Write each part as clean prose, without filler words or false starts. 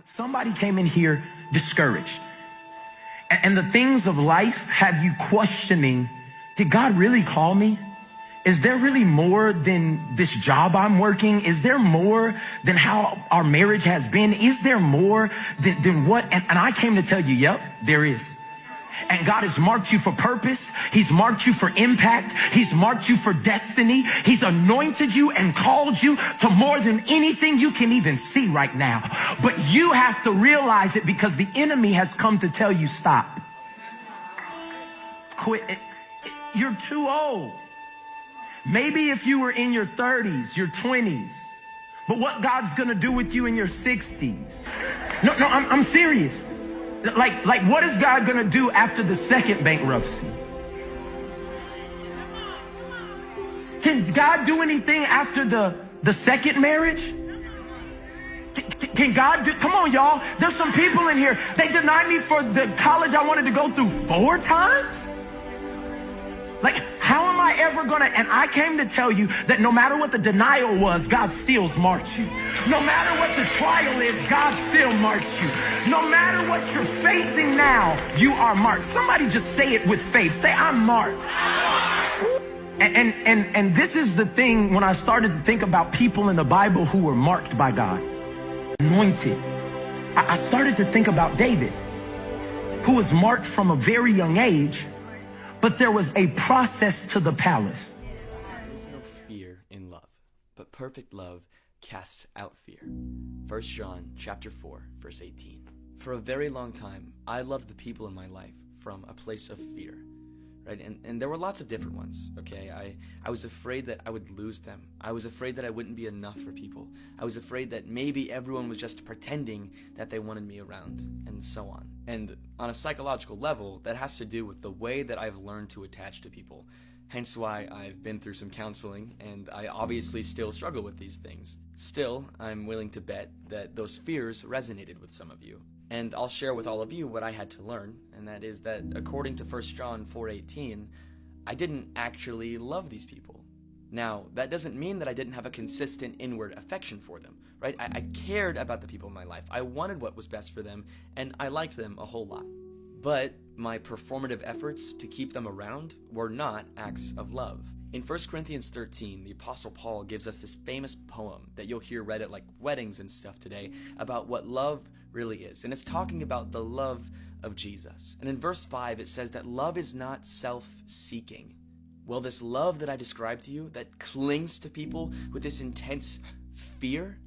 Somebody came in here discouraged. And the things of life have you questioning, did God really call me? Is there really more than this job I'm working? Is there more than how our marriage has been? Is there more than what? And I came to tell you, yep, there is. And God has marked you for purpose. He's marked you for impact. He's marked you for destiny. He's anointed you and called you to more than anything you can even see right now. But you have to realize it because the enemy has come to tell you, stop. Quit. You're too old. Maybe if you were in your 30s, your 20s, but what God's going to do with you in your 60s? No, I'm serious. Like, what is God going to do after the second bankruptcy? Can God do anything after the second marriage? Can God do, come on, y'all. There's some people in here. They denied me for the college I wanted to go through 4 times. Like, how am I ever gonna, and I came to tell you that no matter what the denial was, God still marks you. No matter what the trial is, God still marks you. No matter what you're facing now, you are marked. Somebody just say it with faith. Say, I'm marked. And this is the thing when I started to think about people in the Bible who were marked by God, anointed. I started to think about David, who was marked from a very young age. But there was a process to the palace. There is no fear in love, but perfect love casts out fear. 1 John chapter 4, verse 18. For a very long time, I loved the people in my life from a place of fear. Right? And there were lots of different ones, okay? I was afraid that I would lose them. I was afraid that I wouldn't be enough for people. I was afraid that maybe everyone was just pretending that they wanted me around, and so on. And on a psychological level, that has to do with the way that I've learned to attach to people. Hence why I've been through some counseling, and I obviously still struggle with these things. Still, I'm willing to bet that those fears resonated with some of you. And I'll share with all of you what I had to learn, and that is that according to 1 John 4:18, I didn't actually love these people. Now, that doesn't mean that I didn't have a consistent inward affection for them, right? I cared about the people in my life. I wanted what was best for them, and I liked them a whole lot. But my performative efforts to keep them around were not acts of love. In 1 Corinthians 13, the Apostle Paul gives us this famous poem that you'll hear read at like weddings and stuff today about what love really is. And it's talking about the love of Jesus. And in verse 5, it says that love is not self-seeking. Well, this love that I described to you that clings to people with this intense fear,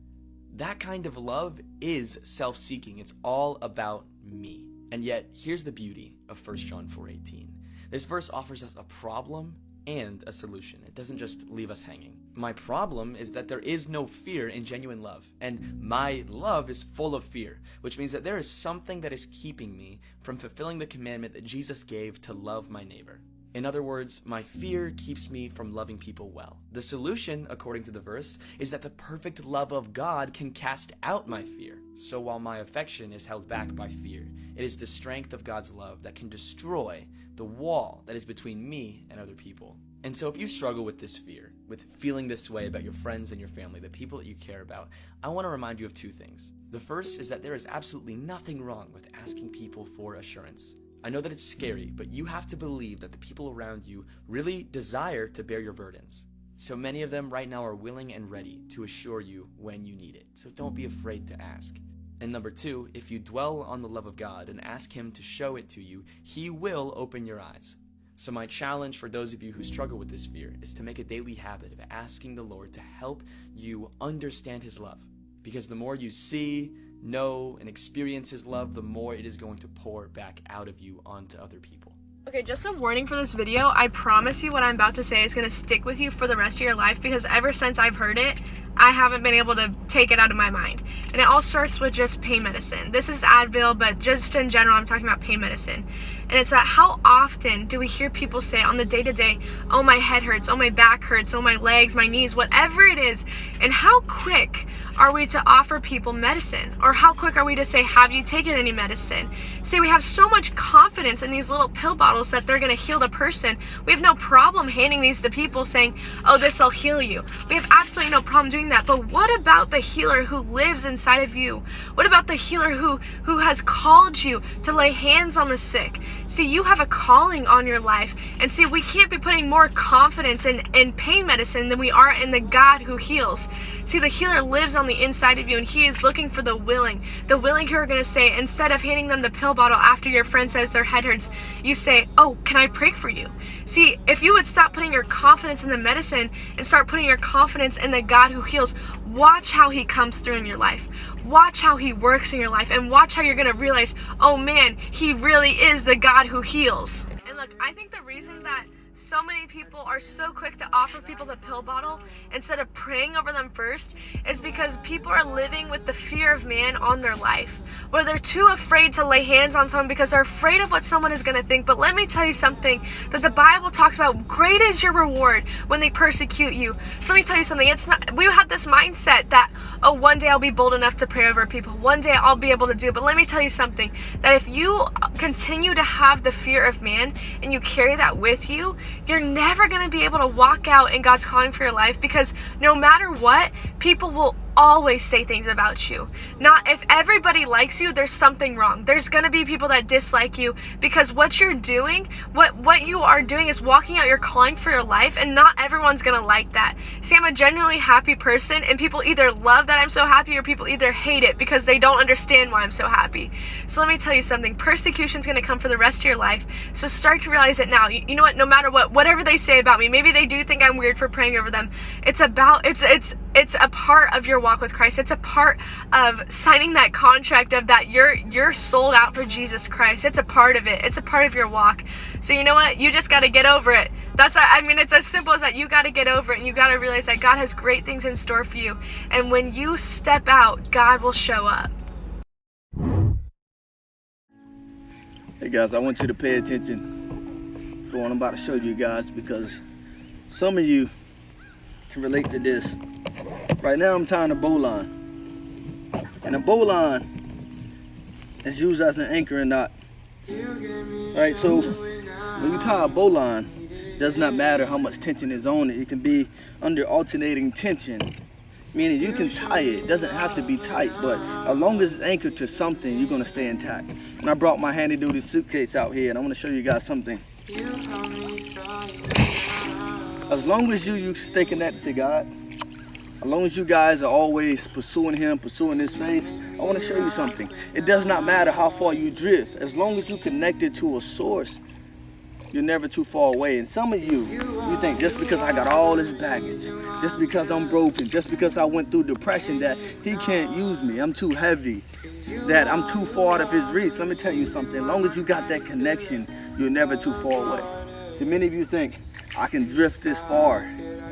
that kind of love is self-seeking. It's all about me. And yet, here's the beauty of 1 John 4:18. This verse offers us a problem and a solution. It doesn't just leave us hanging. My problem is that there is no fear in genuine love, and my love is full of fear, which means that there is something that is keeping me from fulfilling the commandment that Jesus gave to love my neighbor. In other words, my fear keeps me from loving people well. The solution, according to the verse, is that the perfect love of God can cast out my fear. So while my affection is held back by fear, it is the strength of God's love that can destroy the wall that is between me and other people. And so if you struggle with this fear, with feeling this way about your friends and your family, the people that you care about, I want to remind you of 2 things. The first is that there is absolutely nothing wrong with asking people for assurance. I know that it's scary, but you have to believe that the people around you really desire to bear your burdens. So many of them right now are willing and ready to assure you when you need it. So don't be afraid to ask. And number 2, if you dwell on the love of God and ask Him to show it to you, He will open your eyes. So my challenge for those of you who struggle with this fear is to make a daily habit of asking the Lord to help you understand His love. Because the more you see, know, and experience His love, the more it is going to pour back out of you onto other people. Okay, just a warning for this video. I promise you what I'm about to say is going to stick with you for the rest of your life, because ever since I've heard it, I haven't been able to take it out of my mind. And it all starts with just pain medicine. This is Advil, but just in general, I'm talking about pain medicine. And it's that how often do we hear people say on the day-to-day, oh, my head hurts, oh, my back hurts, oh, my legs, my knees, whatever it is. And how quick are we to offer people medicine? Or how quick are we to say, have you taken any medicine? Say we have so much confidence in these little pill bottles that they're going to heal the person. We have no problem handing these to people saying, oh, this will heal you. We have absolutely no problem doing doing that. But what about the healer who lives inside of you? What about the healer who has called you to lay hands on the sick? See, you have a calling on your life. And see, we can't be putting more confidence in pain medicine than we are in the God who heals. See, the healer lives on the inside of you, and he is looking for the willing who are going to say, instead of handing them the pill bottle after your friend says their head hurts, you say, oh, can I pray for you? See, if you would stop putting your confidence in the medicine and start putting your confidence in the God who heals, watch how he comes through in your life. Watch how he works in your life, and watch how you're going to realize, oh man, he really is the God who heals. And look, I think the reason that so many people are so quick to offer people the pill bottle instead of praying over them first is because people are living with the fear of man on their life, where they're too afraid to lay hands on someone because they're afraid of what someone is going to think. But let me tell you something that the Bible talks about: great is your reward when they persecute you. So let me tell you something. It's not, we have this mindset that, oh, one day I'll be bold enough to pray over people, one day I'll be able to do it. But let me tell you something, that if you continue to have the fear of man and you carry that with you, you're never going to be able to walk out in God's calling for your life, because no matter what, people will always say things about you. Not if everybody likes you, there's something wrong. There's going to be people that dislike you, because what you're doing, what you are doing is walking out your calling for your life, and not everyone's going to like that. See, I'm a genuinely happy person, and people either love that I'm so happy or people either hate it because they don't understand why I'm so happy. So let me tell you something, persecution's going to come for the rest of your life. So start to realize it now. You know what, no matter what, whatever they say about me, maybe they do think I'm weird for praying over them. It's a part of your walk with Christ. It's a part of signing that contract of that you're sold out for Jesus Christ. It's a part of it. It's a part of your walk. So you know what? You just got to get over it. It's as simple as that. You got to get over it, and you got to realize that God has great things in store for you. And when you step out, God will show up. Hey guys, I want you to pay attention to what I'm about to show you guys, because some of you can relate to this. Right now I'm tying a bowline, and a bowline is used as an anchoring knot. Alright, so when you tie a bowline, it does not matter how much tension is on it. It can be under alternating tension, meaning you can tie it. It doesn't have to be tight, but as long as it's anchored to something, you're going to stay intact. And I brought my handy duty suitcase out here, and I want to show you guys something. As long as you stay connected to God, as long as you guys are always pursuing him, pursuing his face, I want to show you something. It does not matter how far you drift. As long as you're connected to a source, you're never too far away. And some of you think just because I got all this baggage, just because I'm broken, just because I went through depression, that he can't use me, I'm too heavy, that I'm too far out of his reach. Let me tell you something. As long as you got that connection, you're never too far away. So many of you think, I can drift this far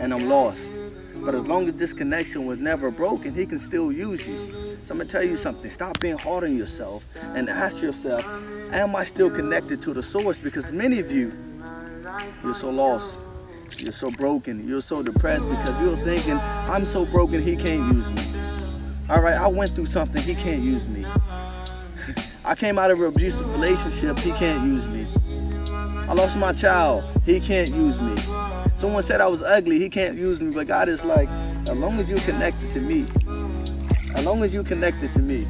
and I'm lost. But as long as this connection was never broken, he can still use you. So I'm going to tell you something. Stop being hard on yourself and ask yourself, am I still connected to the source? Because many of you, you're so lost. You're so broken. You're so depressed because you're thinking, I'm so broken, he can't use me. All right, I went through something, he can't use me. I came out of an abusive relationship, he can't use me. I lost my child, he can't use me. Someone said I was ugly, he can't use me. But God is like, as long as you're connected to me, as long as you're connected to me,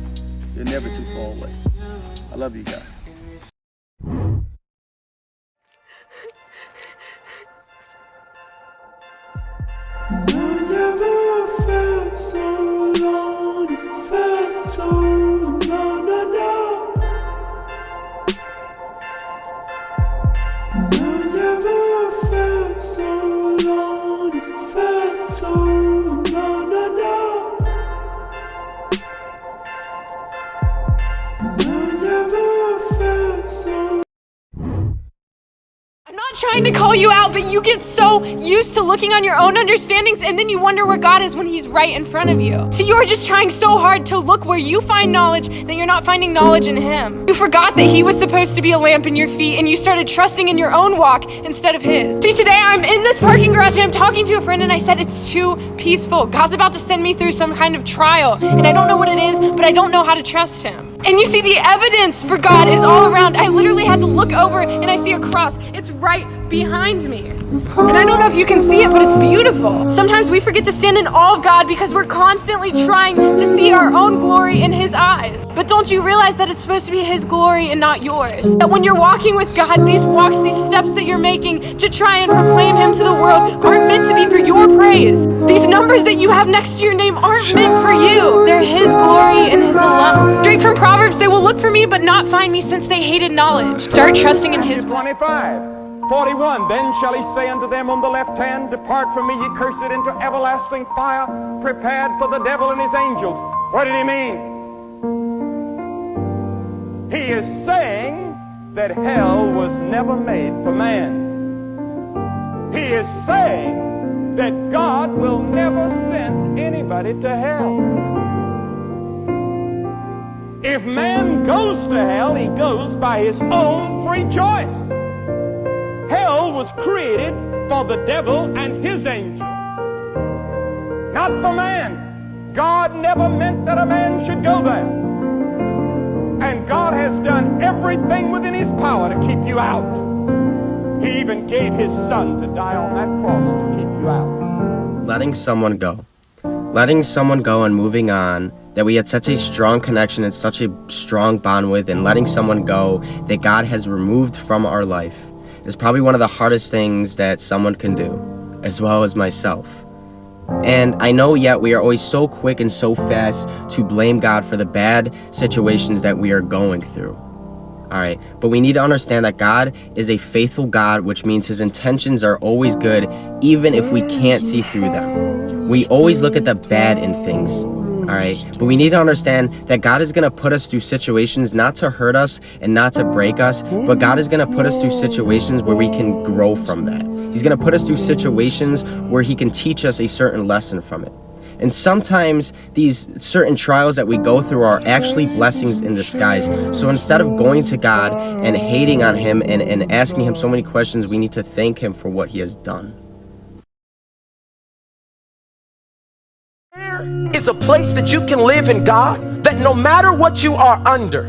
you're never too far away. I love you guys. I never felt so alone, it felt so alone, I never felt so alone, it felt so alone, I never felt so. I'm not trying to call you out, but you get so used to looking on your own understandings, and then you wonder where God is when he's right in front of you. See, you're just trying so hard to look where you find knowledge that you're not finding knowledge in him. You forgot that he was supposed to be a lamp in your feet, and you started trusting in your own walk instead of his. See, today I'm in this parking garage and I'm talking to a friend, and I said it's too peaceful. God's about to send me through some kind of trial, and I don't know what it is, but I don't know how to trust him. And you see, the evidence for God is all around. I literally had to look over and I see a cross. It's right behind me. And I don't know if you can see it, but it's beautiful. Sometimes we forget to stand in awe of God because we're constantly trying to see our own glory in His eyes. But don't you realize that it's supposed to be His glory and not yours? That when you're walking with God, these walks, these steps that you're making to try and proclaim Him to the world aren't meant to be for your praise. These numbers that you have next to your name aren't meant for you. They're His glory and His alone. Straight from Proverbs, they will look for me but not find me, since they hated knowledge. Start trusting in His word. 25:41. Then shall he say unto them on the left hand, Depart from me, ye cursed, into everlasting fire, prepared for the devil and his angels. What did he mean? He is saying that hell was never made for man. He is saying that God will never send anybody to hell. If man goes to hell, he goes by his own free choice. Hell was created for the devil and his angels, not for man. God never meant that a man should go there. And God has done everything within His power to keep you out. He even gave His Son to die on that cross to keep you out. Letting someone go. Letting someone go and moving on that we had such a strong connection and such a strong bond with, and letting someone go that God has removed from our life is probably one of the hardest things that someone can do, as well as myself. And I know yet we are always so quick and so fast to blame God for the bad situations that we are going through. Alright, but we need to understand that God is a faithful God, which means His intentions are always good, even if we can't see through them. We always look at the bad in things. Alright, but we need to understand that God is going to put us through situations not to hurt us and not to break us, but God is going to put us through situations where we can grow from that. He's going to put us through situations where He can teach us a certain lesson from it. And sometimes these certain trials that we go through are actually blessings in disguise. So instead of going to God and hating on Him and asking Him so many questions, we need to thank Him for what He has done. Is a place that you can live in God, that no matter what you are under,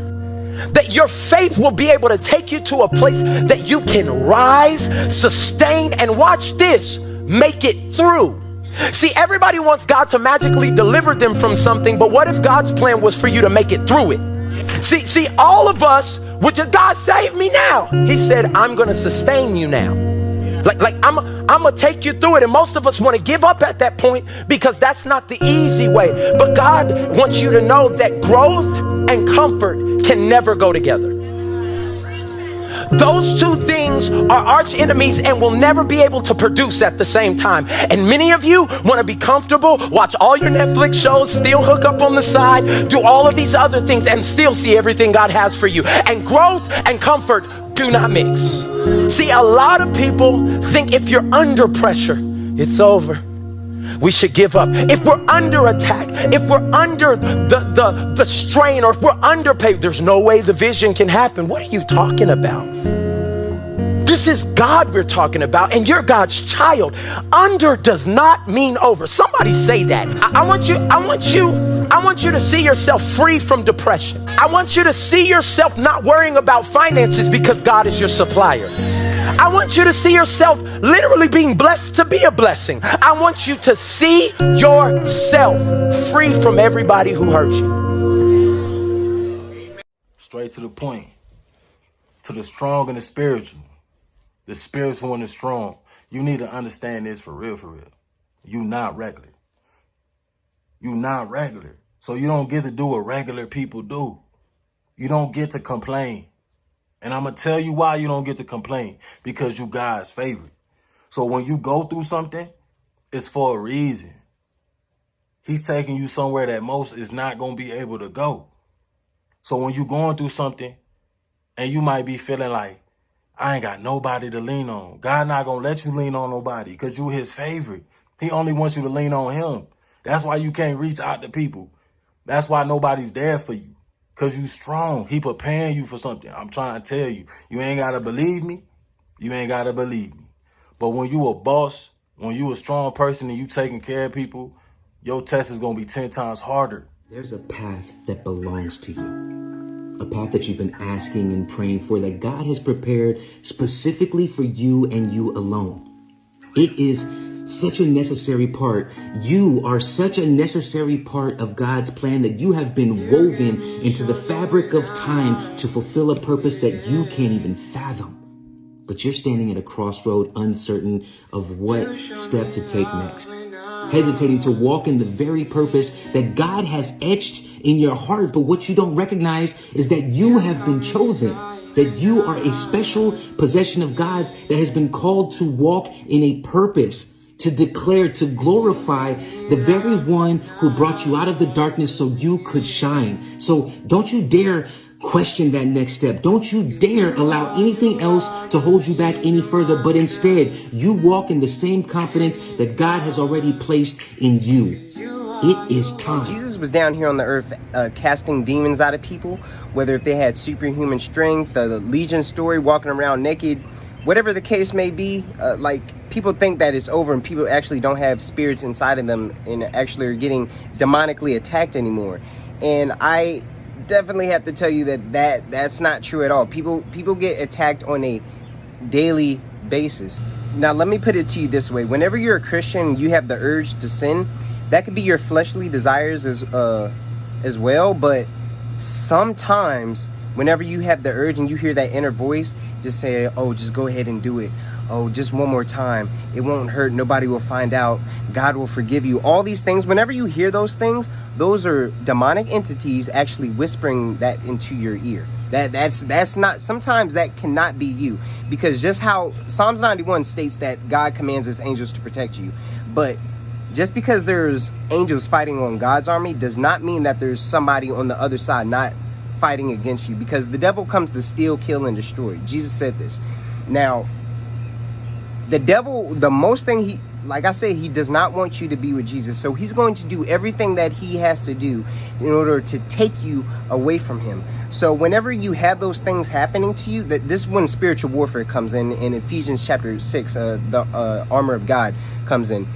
that your faith will be able to take you to a place that you can rise, sustain, and watch this, make it through. See, everybody wants God to magically deliver them from something, but what if God's plan was for you to make it through it? See, all of us would just, God save me now. He said, I'm gonna sustain you now. Like I'm gonna take you through it. And most of us want to give up at that point because that's not the easy way. But God wants you to know that growth and comfort can never go together. Those two things are arch enemies and will never be able to produce at the same time. And many of you want to be comfortable, watch all your Netflix shows, still hook up on the side, do all of these other things, and still see everything God has for you. And growth and comfort do not mix. See, a lot of people think if you're under pressure, it's over. We should give up. If we're under attack, if we're under the strain, or if we're underpaid, there's no way the vision can happen. What are you talking about? This is God we're talking about, and you're God's child. Under does not mean over. Somebody say that. I want you to see yourself free from depression. I want you to see yourself not worrying about finances because God is your supplier. I want you to see yourself literally being blessed to be a blessing. I want you to see yourself free from everybody who hurt you. Straight to the point. To the strong and the spiritual. The spiritual and the strong. You need to understand this for real, for real. You not regular. You not regular. So you don't get to do what regular people do. You don't get to complain. And I'm going to tell you why you don't get to complain. Because you God's favorite. So when you go through something, it's for a reason. He's taking you somewhere that most is not going to be able to go. So when you're going through something and you might be feeling like, I ain't got nobody to lean on. God not going to let you lean on nobody because you His favorite. He only wants you to lean on Him. That's why you can't reach out to people. That's why nobody's there for you. Because you strong. He preparing you for something. I'm trying to tell you. You ain't got to believe me. You ain't got to believe me. But when you a boss, when you a strong person and you taking care of people, your test is going to be 10 times harder. There's a path that belongs to you. a path that you've been asking and praying for, that God has prepared specifically for you and you alone. It is such a necessary part. You are such a necessary part of God's plan that you have been woven into the fabric of time to fulfill a purpose that you can't even fathom. But you're standing at a crossroad, uncertain of what step to take next, hesitating to walk in the very purpose that God has etched in your heart. But what you don't recognize is that you have been chosen, that you are a special possession of God's that has been called to walk in a purpose, to declare, to glorify the very one who brought you out of the darkness so you could shine. So don't you dare question that next step. Don't you dare allow anything else to hold you back any further, but instead you walk in the same confidence that God has already placed in you. It is time. Jesus was down here on the earth casting demons out of people, whether if they had superhuman strength, the Legion story, walking around naked, whatever the case may be. People think that it's over and people actually don't have spirits inside of them and actually are getting demonically attacked anymore. And I definitely have to tell you that's not true at all. People get attacked on a daily basis. Now, let me put it to you this way. Whenever you're a Christian, you have the urge to sin. That could be your fleshly desires as well. But sometimes whenever you have the urge and you hear that inner voice, just say, oh, just go ahead and do it. Oh, just one more time. It won't hurt. Nobody will find out. God will forgive you. All these things, whenever you hear those things, those are demonic entities actually whispering that into your ear. That's not, sometimes that cannot be you, because just how Psalms 91 states that God commands his angels to protect you. But just because there's angels fighting on God's army does not mean that there's somebody on the other side not fighting against you, because the devil comes to steal, kill, and destroy. Jesus said this. Now, the devil, the most thing he, like I say, he does not want you to be with Jesus. So he's going to do everything that he has to do in order to take you away from him. So whenever you have those things happening to you, this is when spiritual warfare comes in Ephesians chapter 6, the armor of God comes in.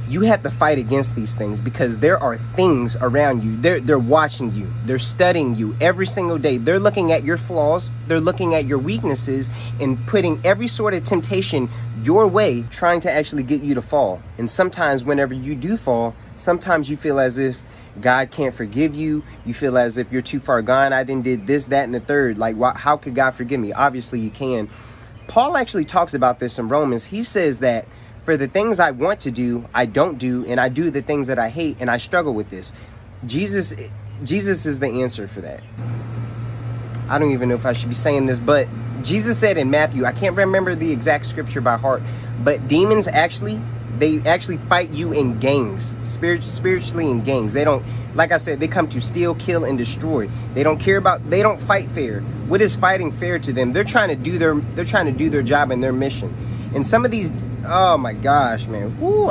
You have to fight against these things, because there are things around you. They're watching you. They're studying you every single day. They're looking at your flaws. They're looking at your weaknesses and putting every sort of temptation your way, trying to actually get you to fall. And sometimes whenever you do fall, sometimes you feel as if God can't forgive you. You feel as if you're too far gone. I did this, that, and the third. Like, how could God forgive me? Obviously, you can. Paul actually talks about this in Romans. He says that for the things I want to do, I don't do, and I do the things that I hate, and I struggle with this. Jesus is the answer for that. I don't even know if I should be saying this, but Jesus said in Matthew, I can't remember the exact scripture by heart, but demons actually fight you in gangs, spiritually in gangs. They don't, like I said, they come to steal, kill, and destroy. They don't fight fair. What is fighting fair to them? They're trying to do their job and their mission. And some of these, oh my gosh, man. Woo,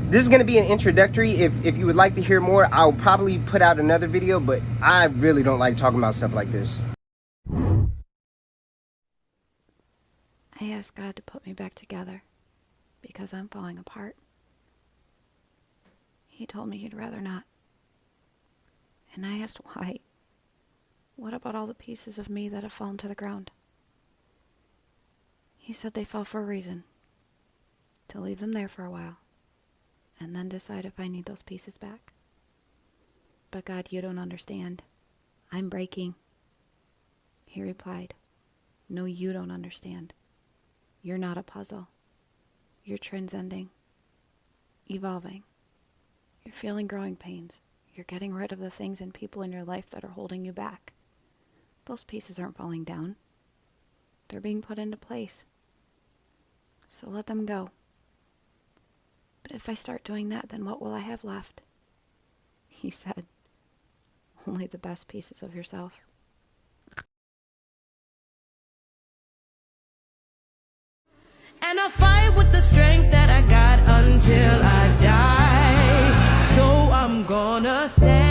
this is going to be an introductory. If you would like to hear more, I'll probably put out another video, but I really don't like talking about stuff like this. I asked God to put me back together because I'm falling apart. He told me he'd rather not. And I asked why. What about all the pieces of me that have fallen to the ground? He said they fell for a reason. To leave them there for a while. And then decide if I need those pieces back. But God, you don't understand. I'm breaking. He replied, no, you don't understand. You're not a puzzle. You're transcending. Evolving. You're feeling growing pains. You're getting rid of the things and people in your life that are holding you back. Those pieces aren't falling down. They're being put into place. So let them go. But if I start doing that, then what will I have left? He said, only the best pieces of yourself. And I fight with the strength that I got until I die. So I'm gonna stand.